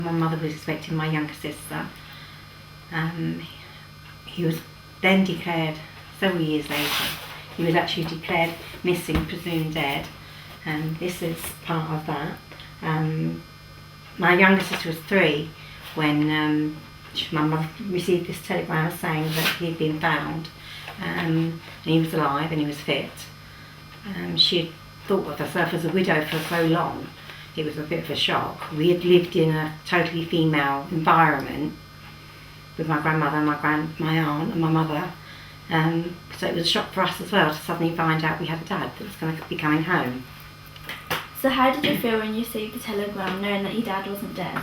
My mother was expecting my younger sister. He was then declared, several years later, he was actually declared missing, presumed dead, and this is part of that. My younger sister was 3 when my mother received this telegram saying that he had been found, and he was alive and he was fit. She had thought of herself as a widow for so long, it was a bit of a shock. We had lived in a totally female environment with my grandmother, my aunt and my mother, so it was a shock for us as well to suddenly find out we had a dad that was going to be coming home. So how did you feel when you received the telegram knowing that your dad wasn't dead?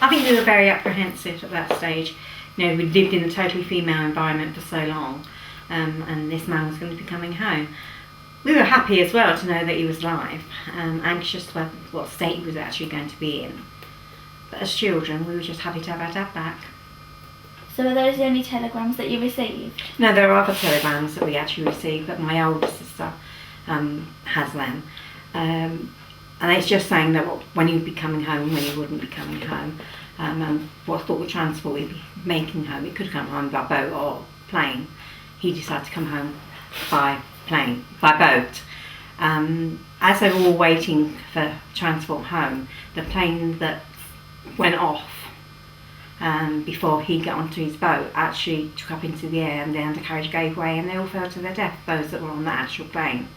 I think we were very apprehensive at that stage. You know, we'd lived in a totally female environment for so long, and this man was going to be coming home. We were happy as well to know that he was alive, anxious about what state he was actually going to be in. But as children, we were just happy to have our dad back. So are those the only telegrams that you received? No, there are other telegrams that we actually received, but my older sister has them. And it's just saying that when he'd be coming home, when he wouldn't be coming home, and what sort of transport he'd be making home. It could come home by boat or plane. He decided to come home by boat. As they were all waiting for transport home, the plane that went off before he got onto his boat actually took up into the air, and the undercarriage gave way and they all fell to their death, those that were on the actual plane.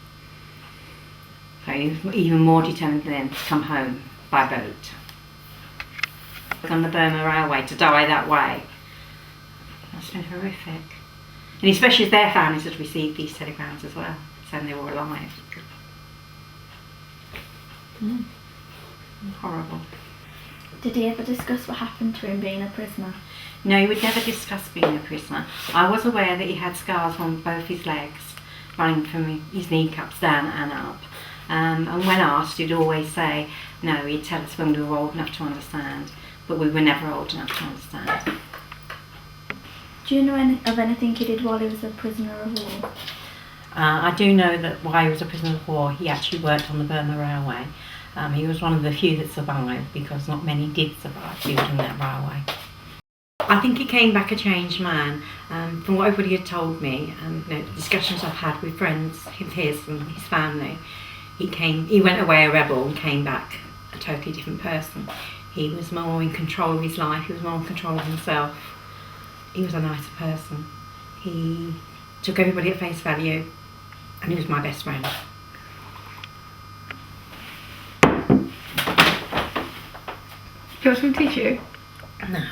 So he was even more determined then to come home by boat. On the Burma Railway to die that way. That's been horrific. And especially as their families had received these telegrams as well, saying they were alive. Horrible. Did he ever discuss what happened to him being a prisoner? No, he would never discuss being a prisoner. I was aware that he had scars on both his legs, running from his kneecaps down and up. And when asked, he'd always say, no, he'd tell us when we were old enough to understand, but we were never old enough to understand. Do you know of anything he did while he was a prisoner of war? I do know that while he was a prisoner of war, he actually worked on the Burma Railway. He was one of the few that survived, because not many did survive building that railway. I think he came back a changed man. From what everybody had told me, the discussions I've had with friends of his and his family, he went away a rebel and came back a totally different person. He was more in control of his life, he was more in control of himself. He was a nicer person. He took everybody at face value, and he was my best friend. Do you want some tissue? No.